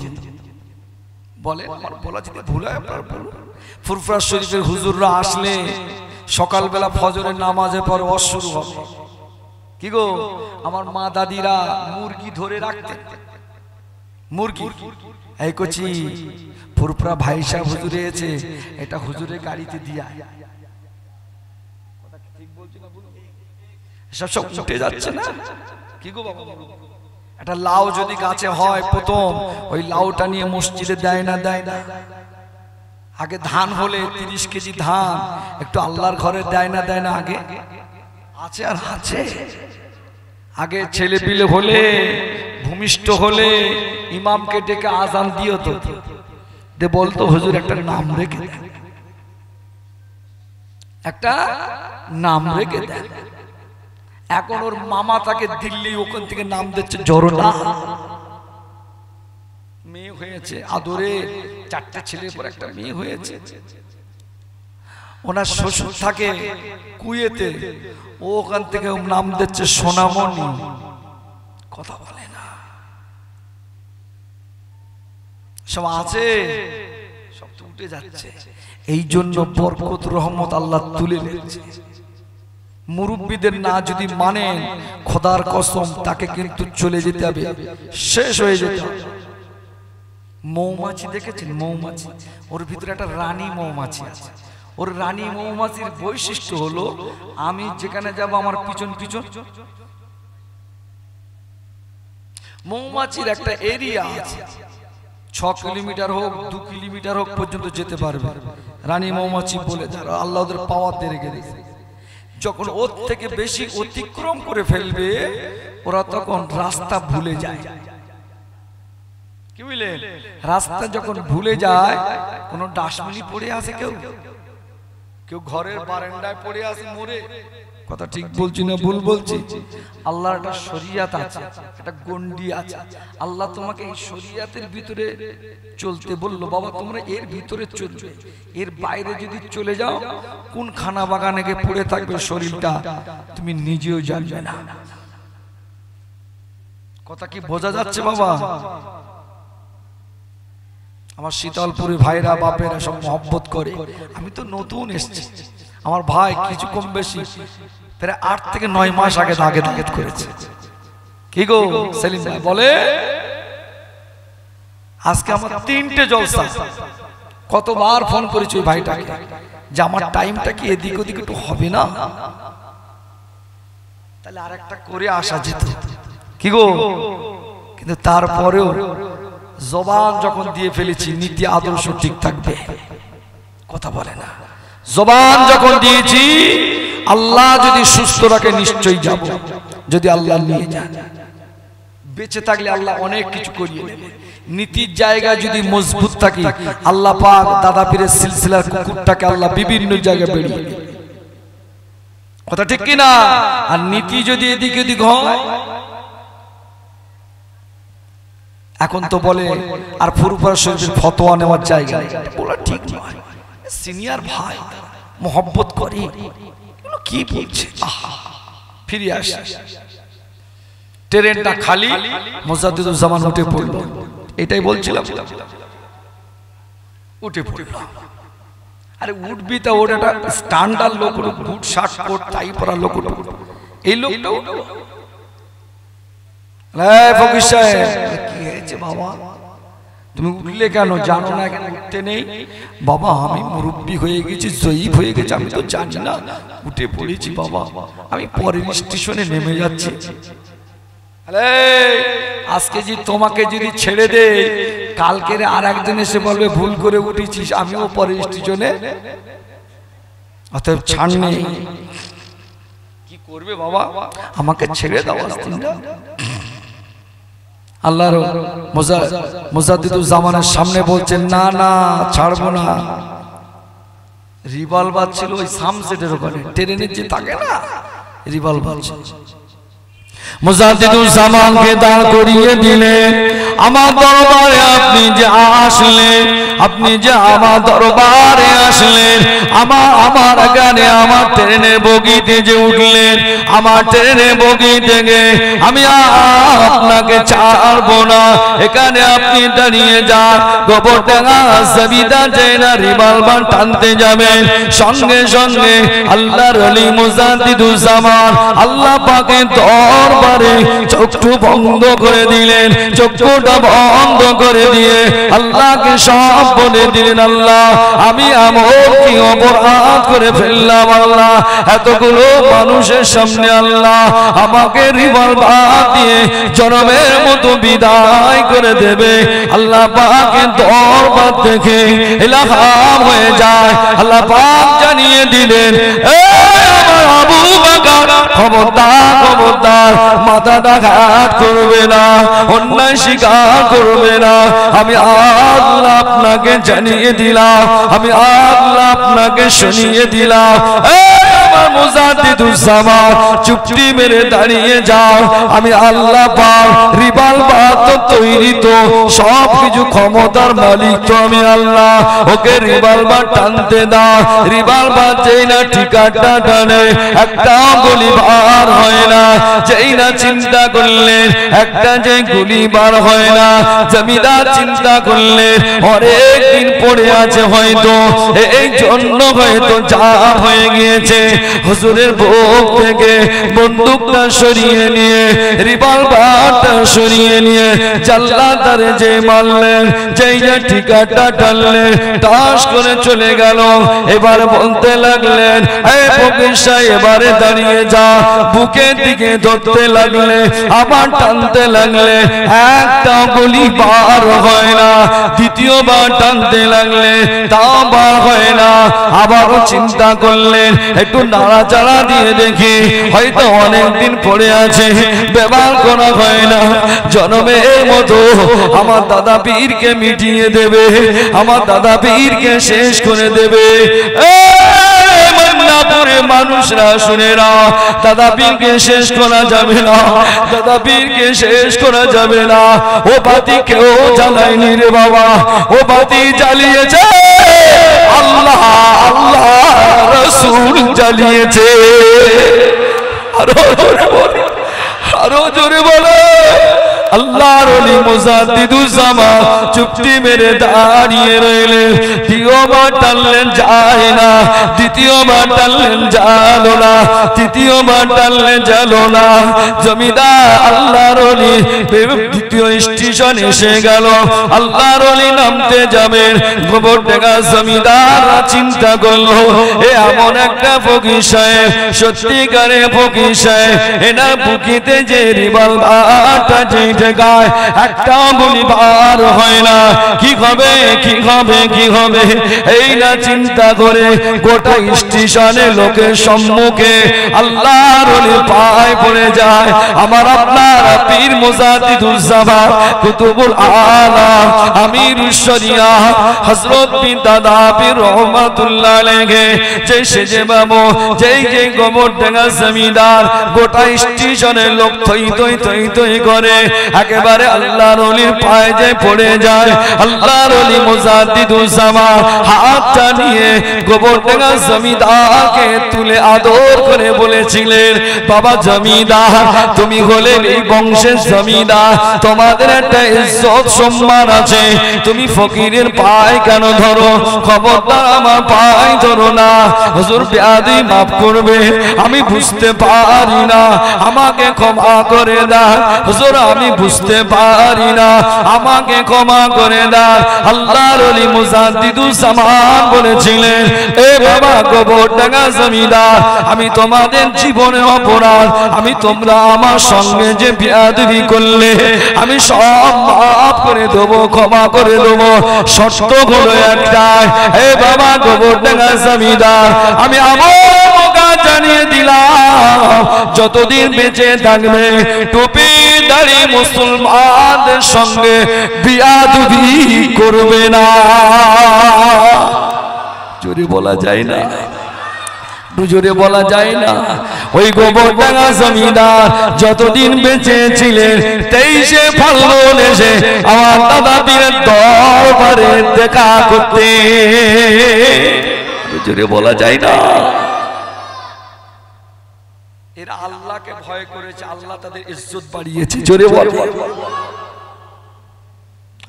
বলে আমার বলা যদি ভুল হয় আপনার বলুন। ফুরফুরা শরীফের হুজুররা আসলে সকালবেলা ফজরের নামাজে পর ওয়াজ শুরু হবে। কি গো, আমার মা দাদিরা মুরগি ধরে রাখতেন, মুরগি। এই কচি ফুরফুরা ভাই সাহেব হুজুরে এসে, এটা হুজুরের গাড়িতে দিয়া, সব সব উঠে যাচ্ছে না? কি গো বাবা, একটা লাউ যদি গাছে হয় প্রথম ওই লাউটা নিয়ে মসজিদে দেয় না দেয় না? আগে ধান হলে 30 কেজি ধান একটু আল্লাহর ঘরে দেয় না দেয় না? আগে আছে আর আছে। আগে ছেলে পিলে হলে ভূমিষ্ঠ হলে ইমামকে ডেকে আজান দিও তো দে বলতো হুজুর একটা নাম রেখে দেন, একটা নাম রেখে দেন। এখন ওর মামা তাকে দিল্লি ওখান থেকে নাম দিচ্ছে জরনা। মেয়ে হয়েছে আদরে, 4টে ছেলের পর একটা মেয়ে হয়েছে। ওনার শ্বশুর থাকে কুয়েতে, ও ওখান থেকে নাম দিচ্ছে সোনামণি। কথা বলে না, সব আছে, সব তো উঠে যাচ্ছে। এই জন্য বরকত রহমত আল্লাহ তুলে নিচ্ছে। মুরব্বীদের না যদি মানেন, খোদার কসম তাকে কিন্তু চলে যেতে হবে, শেষ হয়ে যেতে হবে। মৌমাছি দেখেছেন? মৌমাছি, ওর ভিতরে একটা রানী মৌমাছি আছে। ওর রানী মৌমাছির বৈশিষ্ট্য হলো, আমি যেখানে যাব আমার পিছন পিছন। মৌমাছির একটা এরিয়া আছে, 6 কিলোমিটার হোক 2 কিলোমিটার হোক পর্যন্ত যেতে পারবে। রানী মৌমাছি বলে যারা আল্লাহ ওদের পাওয়ার দিয়ে রেখে দিয়েছে। যখন ওর থেকে বেশি অতিক্রম করে ফেলবে, ওরা তখন রাস্তা ভুলে যায়। কি বুঝলেন? রাস্তা যখন ভুলে যায়, কোন ডাস্টবিনে পড়ে আছে, কেউ কেউ ঘরের বারান্দায় পড়ে আছে মরে। কথা ঠিক বলছি না ভুল বলছি? আল্লাহর একটা শরিয়াত আছে, একটা গন্ডি আছে। আল্লাহ তোমাকে এই শরিয়াতের ভিতরে চলতে বললো, বাবা তোমরা এর ভিতরে চলবে, এর বাইরে যদি চলে যাও কোন খানা বাগানে গিয়ে পড়ে থাকবে শরীরটা তুমি নিজেও জানবে না। কথা কি বোঝা যাচ্ছে বাবা? আমার শীতলপুরে ভাইরা বাপেরা সব মহব্বত করে। আমি তো নতুন এসেছি, আমার ভাই কিছু কম বেশি প্রায় 8 থেকে 9 মাস আগে দাগে দাগে করেছে। কি গো সেলিম ভাই বলে, আজকে আমার 3টে জলসা। কতবার ফোন করেছি ওই ভাইটাকে যে আমার টাইমটা কি এদিক ওদিক একটু হবে না, তাহলে আরেকটা করে আসা যেত। কি গো, কিন্তু তারপরেও জবান যখন দিয়ে ফেলেছি, নীতি আদর্শ ঠিক থাকবে। কথা বলে না, জবান যখন দিয়েছি, আল্লাহ যদি সুস্থ রাখে নিশ্চয়ই যাব। যদি আল্লাহ নিয়ে যান, বেঁচে থাকলে আল্লাহ অনেক কিছু করিয়ে নেবে। নীতির জায়গায় যদি মজবুত থাকি, আল্লাহ পাক দাদা পীরের সিলসিলার কুকুরটাকে আল্লাহ বিভিন্ন জায়গায় বেরিয়ে দেবে। কথা ঠিক কিনা? আর নীতি যদি এদিক ওদিক হয়, এখন তো বলে আর ফুরফুরা শরীফের ফতোয়া নেওয়ার জায়গা বলা ঠিক নয়। সিনিয়র ভাই মোহব্বত করি, কি বলছে? ফিরে আসে, ট্রেনটা খালি, মুজাদ্দিদুজ্জামান উঠে পড়ল। এটাই বলছিলাম, উঠে পড়ল। আরে উঠবি তা ওর একটা স্ট্যান্ডার্ড লোক, বুট শার্ট কোট টাই পরা লোক, এই লোকটা উঠলো। ফকির সাহেব কি হয়েছে বাবা, তুমি উঠলে কেন? জানো না কেন উঠতে নেই? বাবা আমি মুরব্বী হয়ে গেছি, জয়ীব হয়ে গেছি, আমি তো জানি না, উঠে পড়েছি বাবা, আমি পরের স্টেশনে নেমে যাচ্ছি। আজকে যদি তোমাকে যদি ছেড়ে দে, কালকে আর একদিন এসে বলবে ভুল করে উঠেছিস, আমিও পরের স্টেশনে। অতএব ছাড় নেই। কি করবে বাবা, আমাকে ছেড়ে দাও। আল্লাহর মুজাদ্দিদুজ্জামানের সামনে বলছেন, না না ছাড়বো না। রিভলভার ছিল ওই সামসেটের ওখানে, ট্রেনের যে থাকে না রিভলভার ছিল। মুজাদ্দিদুজ্জামানকে দাঁড় করিয়ে দিলেন। আমার দরবারে আপনি যে আসলেন, আপনি যে আমার দরবারে আসলেন, আমার গানে আমার ট্রেনের বগিতে যে উঠলেন, আমার ট্রেনের বগি থেকে আমি আপনাকে ছাড়বো না। এখানে আপনি দাঁড়িয়ে যান, গোবর ডাঙা সাবিদা জেনা রিভলভার টানতে যাবেন। সঙ্গে সঙ্গে আল্লাহর ওলি মুজাদ্দিদুজ্জামান আল্লাহ পাকের দরবারে চক্ষু বন্ধ করে দিলেন। চক্ষুটা বন্ধ করে দিয়ে আল্লাহ আল্লাহকে সব বলে দিলেন, আল্লাহ আমি এমন কি অপরাধ করে ফেললাম আল্লাহ, এতগুলো মানুষের সামনে আল্লাহ আমাকে রিভলভার দিয়ে জনমের মতো বিদায় করে দেবে। আল্লাহ পাকের দরবার থেকে ইলহাম হয়ে যায়, আল্লাহ পাক জানিয়ে দিলেন, আমার আবু বকর খবরদার খবরদার মাথাটা ঘাত করবে না, অন্যায় স্বীকার করবে না। আমি আল্লাহ আপনাকে জানিয়ে দিলাম, আমি আল্লাহ আপনাকে শুনিয়ে দিলাম। আমার মুজাদ্দিদুজ্জামান চুপটি মেরে দাঁড়িয়ে যাও, আমি আল্লাহ পাক রিভলভার তো তৈরি, তো সব কিছু ক্ষমতার মালিক তো আমি আল্লাহ। ওকে রিভলভার টানতে দাও। রিভলভার যেই না ঠিকাটা টানে একটা গুলি বার হয় না, যেই না চিন্তা করলেন একটা যে গুলি বার হয় না। জমিদার চিন্তা করলেন অনেক দিন পড়ে আছে, হয়তো এই জন্য হয়তো যা হয়ে গিয়েছে। হুজুরের বুক থেকে বন্দুকটা সরিয়ে নিয়ে রিভলভারটা সরিয়ে নিয়ে জাল্লাদারে যে মারলেন, যেই যে ঠিকাটা টানলেন টাস করে চলে গেল। এবার বলতে লাগলেন, এই ফকির সাহেব এবারে দাঁড়িয়ে যা। বুকের দিকে ধরতে লাগলে, আবার টানতে লাগলে, একটা গুলি বার হয় না। দ্বিতীয়বার টানতে লাগলে তাও বার হয় না। আবারও চিন্তা করলেন একটু নাড়াচাড়া দিয়ে দেখি, হয়তো অনেকদিন পড়ে আছে, ব্যবহার করা হয় না। জনমের মতো আমার দাদা পীরকে মিটিয়ে দেবে, আমার দাদা পীরকে শেষ করে দেবে। মানুষরা শুনে না, দাদা পীরকে শেষ করা যাবে না, দাদা পীরকে শেষ করা যাবে না। ও বাতি কেউ জ্বালায়নি রে বাবা, ও বাতি জ্বালিয়েছে আল্লাহ, আল্লাহ রাসূল জ্বালিয়েছে। আরো জোরে বলে, আরো জোরে বলে। আল্লাহর ওলি মুজাদ্দিদুজ্জামান চুপটি মেরে দাঁড়িয়ে রইলেন। দ্বিতীয়বার টানলেন যায় না, দ্বিতীয়বার টানলেন জানো না, তৃতীয়বার টানলেন জানো না। জমিদার আল্লাহর ওলি দ্বিতীয় স্টেশন এসে গেল। আল্লাহর ওলি নামতে যাবেন, গোবর টেকা জমিদার চিন্তা করলো, এ এমন একটা ফকির সাহেব, সত্যিকারে ফকির সাহেব, এনার বুকিতে যে রিভলভারটা যে গায় একটা গুলি বার হয় না, কি হবে কি হবে কি হবে। এই না চিন্তা করে গোটা স্টেশনে লোকের সম্মুখে আল্লাহর ওলির পায়ে পড়ে যায় আমার আপনার পীর মুজাদ্দিদুজ্জামান কুতুবুল আলাম আমিরুশ শরিয়াহ হযরত পীর দাদা পীর রহমাতুল্লাহ আলাইহি। যে সেজে বাবু যেই যে গোবর ডাঙ্গা জমিদার গোটা স্টেশনে লোক থই থই থই থই করে, একেবারে আল্লাহর ওলির পায়ে যে পড়ে যায়। আল্লাহর ওলি মুজাদ্দিদুজ্জামান হাতটা নিয়ে গোবরডাঙ্গা জমিদারকে তুলে আদর করে বলেছিলেন, বাবা জমিদার তুমি হলেন এই বংশের জমিদার, তোমাদের একটা ইজ্জত সম্মান আছে, তুমি ফকিরের পায়ে কেন ধরো? খবরদার আমার পায়ে ধরো না। হুজুর বেয়াদবি মাফ করবে, আমি বুঝতে পারি না, আমাকে ক্ষমা করে দাও হুজুর, আমি বুঝতে পারি না, আমাকে ক্ষমা করে দাও। আল্লাহর ওলি মুজাদ্দিদুজ্জামান বলেছিলেন, এ বাবা গোবরডাঙ্গা জমিদার, আমি তোমাদের জীবনে অপরাধ, আমি তোমরা আমার সঙ্গে যে বেয়াদবি করলে আমি সব মাফ করে দেবো, ক্ষমা করে দেবো। শর্ত হলো একটাই, এ বাবা গোবরডাঙ্গা জমিদার, আমি আমার জানিয়ে দিলাম যতদিন বেঁচে থাকবে টুপি দাড়ি মুসলমানদের সঙ্গে বিয়াদবি করবে না। জোরে বলা যায় না, জোরে বলা যায় না। ওই গোবরডাঙ্গা জমিদার যতদিন বেঁচে ছিলেন 23শে ফাল্গুন এসে আমার দাদা পীরের দরবারে দেখা করতে। জোরে বলা যায় না। এরা আল্লাহকে ভয় করেছে, আল্লাহ তাদের ইজ্জত বাড়িয়েছে। জোরে বল।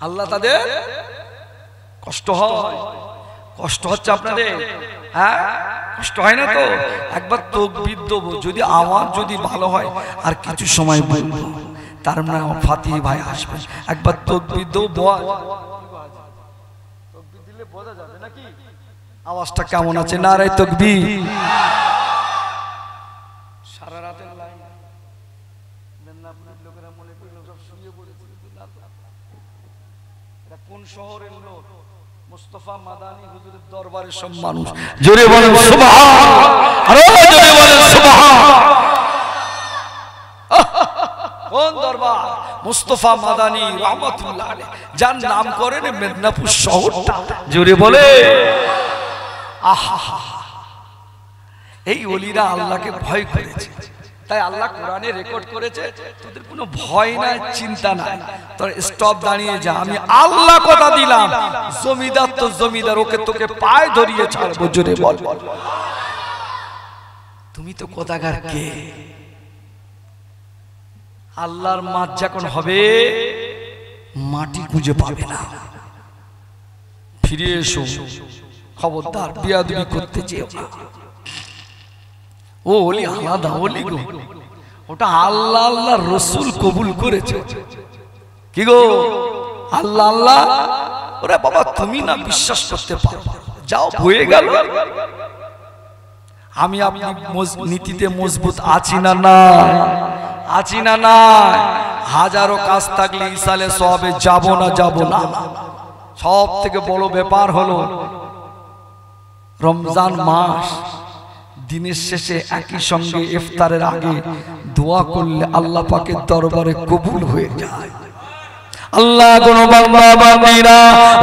আল্লাহ তাদের কষ্ট হয়, কষ্ট হচ্ছে আপনাদের, হ্যাঁ কষ্ট হয় না তো? একবার তাকবীর দেবো, যদি আওয়াজ যদি ভালো হয় আর কিছু সময় বলবো, তার মানে ফাতিহ ভাই আসবে, একবার তাকবীর দেবো। বোঝা যাবে নাকি আওয়াজটা কেমন আছে? নারে তাকবীর। সারা রাতের লাইন মেদিনীপুরের লোকেরা মনে করলো সব শুয়ে পড়েছে, এটা কোন শহরের লোক? মুস্তাফা মাদানী হুজুরের দরবারের সব মানুষ। জোরে বলেন সুবহান, আরো জোরে বলেন সুবহান। কোন দরবার? মুস্তাফা মাদানী রাহমাতুল্লাহ আলাইহি, যার নাম করেন মেদিনীপুর শহরটা। জোরে বলে আহা, এই ওলিরা আল্লাহকে ভয় করেছে, তাই আল্লাহ কোরআনে রেকর্ড করেছে তোদের কোনো ভয় নাই, চিন্তা নাই, তোর স্টপ, দাঁড়িয়ে যা, আমি আল্লাহ কথা দিলাম। জমিদার তো জমিদার, ওকে তোকে পায়ে ধরিয়ে ছাড়বো। জোরে বল। তুমি তো কোথাকার কে? আল্লাহর মাঠ যখন হবে মাটি খুঁজে পাবে না। ফিরে এসো, খবরদার বিয়াদবি করতে যেও না। ও ওলি আলাদা ওলি গো, ওটা আল্লাহ আল্লাহ রসুল কবুল করেছে। কি গো আল্লাহ আল্লাহ, ওরে বাবা তুমি না বিশ্বাস করতে পারো, যাও হয়ে গেল। আমি আপনি নীতিতে মজবুত আছি না না? আছি না না? হাজারো কাজ থাকলে ইসালে সবে যাব না? যাব না। সব থেকে বড় ব্যাপার হলো রমজান মাস, দিনের শেষে একই সঙ্গে ইফতারের আগে দোয়া করলে আল্লাহ পাকের দরবারে কবুল হয়ে যায়। আল্লাহ কোন বান্দা বান্দীরা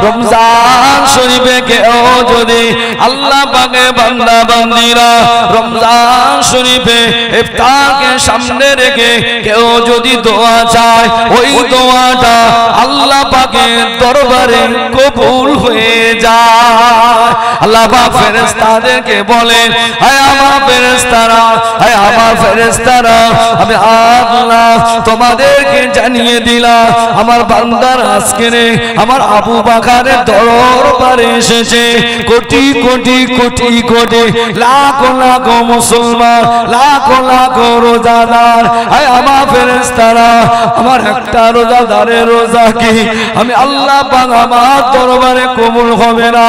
রমজান শরীফে কেউ যদি আল্লাহ পাকে বান্দা বান্দীরা রমজান শরীফে ইফতারকে সামনে রেখে কেউ যদি দোয়া চায়, ওই দোয়াটা আল্লাহ পাকের দরবারে কবুল হয়ে যায়। আল্লাহ পাক ফেরেশতাদেরকে বলেন, হে আমার ফেরেশতারা, হে আমার ফেরেশতারা, আমি আল্লাহ তোমাদেরকে জানিয়ে দিলাম আমার বান্দার আজকে আমার আবু বকরের দরবারে এসেছে কোটি কোটি কোটি কোটি লাখ লাখ মুসলমান, লাখ লাখ রোজাদার। আয় আমার ফেরেশতারা, আমার একটা রোজাদারের রোজা কি আমি আল্লাহ পাক আমার দরবারে কবুল হবে না?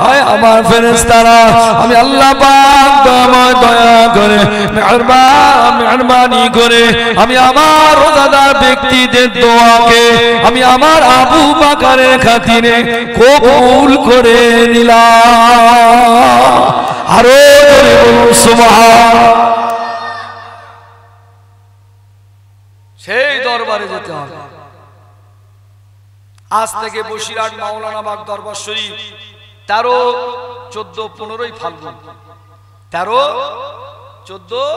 আয় আমার ফেরেশতারা, আমি আল্লাহ পাক দয়া করে মেহেরবানি করে আমি আমার রোজাদার ব্যক্তিদের দোয়াকে আমি আমার আবু বকরের খাতিরে কবুল করে নিলাম। আরো জোরে বলুন সুবহান। সেই দরবারে যেতে হবে। আজ থেকে বসিরহাট মাওলানা বাগ দরবার শরীফ 13, 14, 15 ফাল্গুন, 13, 14,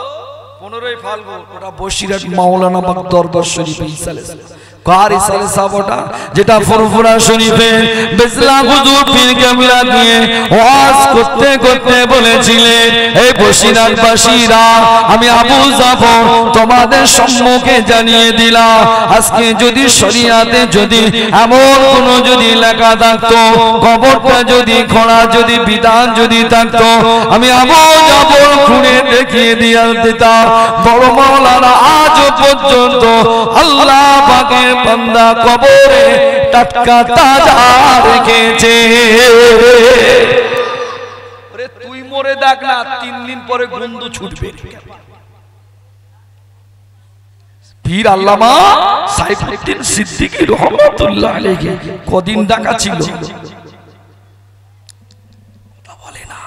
15 ফাল্গুন, ওটা বসিরহাট মাওলানা বাগ দরবার শরীফ ইসালে কারি সালে সাবটা যেটা ফুরফুরা শরীফে বেজলা হুজুর পীর কামিলা দিয়ে ওয়াজ করতে করতে বলেছিলেন, এই বসিরহাটবাসীরা আমি আবু জাফর তোমাদের সম্মুখে জানিয়ে দিলাম, আজকে যদি শরিয়াতে যদি এমন কোন যদি লেখা থাকতো, কবরটা যদি খোঁড়া যদি বিধান যদি থাকতো, আমি আবু জাফর খুঁড়ে দেখিয়ে দিয়ে দিতাম। বড় মাওলানা আজ পর্যন্ত আল্লাহ পাকের বান্দা কবরে টাটকা তাজা রেখেছে। আরে তুই মরে দেখ না, 3 দিন পরে গন্ধ ছুটবে। পীর আল্লামা সাইফুদ্দিন সিদ্দিকী রহমাতুল্লাহ আলাইহি কদিন ডাকা ছিল, তা বলে না।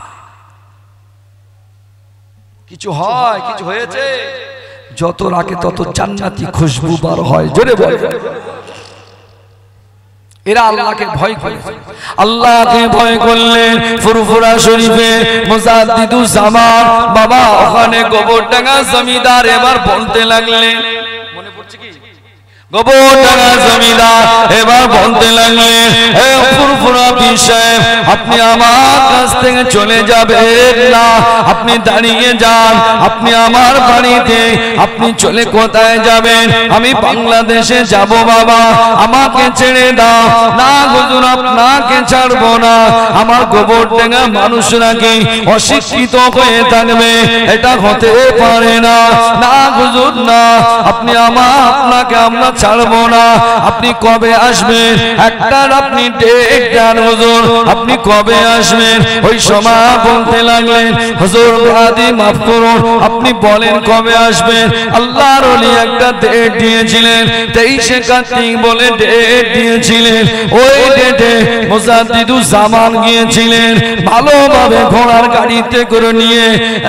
কিছু হয়, কিছু হয়েছে, যত রাখে তত জান্নাতি খুশবু বার হয়। জোরে বলে। এরা আল্লাহকে ভয় করে, আল্লাহকে ভয় করলে ফুরফুরা শরীফে মুজাদ্দিদুজ জামান বাবা ওখানে গোবরডাঙ্গা জমিদার এবার বলতে লাগলেন, মনে পড়ছে কি? গোবরডাঙ্গা জমিদার এবার বলতে লাগলেন, হে ফুরফুরা পীর সাহেব, আপনি আমার কাছ থেকে চলে যাবেন না, আপনি দাঁড়িয়ে যান, আপনি আমার বাড়িতে আপনি চলে কোথায় যাবেন? আমি বাংলাদেশে যাব বাবা, আমাকে ছেড়ে দাও। না হুজুর, আপনাকে ছাড়বো না, আমার গোবরডাঙ্গা মানুষরা কি অশিক্ষিত হয়ে থাকবে? এটা হতে পারে না। না হুজুর না, আপনি আপনাকে আমরা ছাড়বো না। আপনি কবে আসবেন? একটার আপনি ডেট দেন হুজুর আপনি কবে আসবেন? ওই সময় বলতে লাগলেন হুজুর আদি মাফ করুন, আপনি বলেন কবে আসবেন? আল্লাহর ওলি একটা ডেট দিয়েছিলেন, 23শে কার্তিক বলে ডেট দিয়েছিলেন। ওই ডেটে মুজাদ্দিদুজ জামান গিয়েছিলেন, ভালোভাবে ঘোড়ার গাড়িতে করে নিয়ে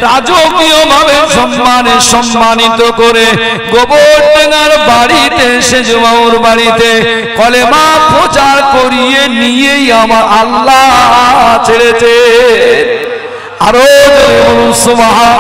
রাজকীয়ভাবে সম্মানিত করে গোবরডাঙ্গার বাড়িতে সেজবাউর বাড়িতে কলেমা প্রচার করিয়ে নিয়েই আমার আল্লাহ ছেড়েছে। আরো সুবহান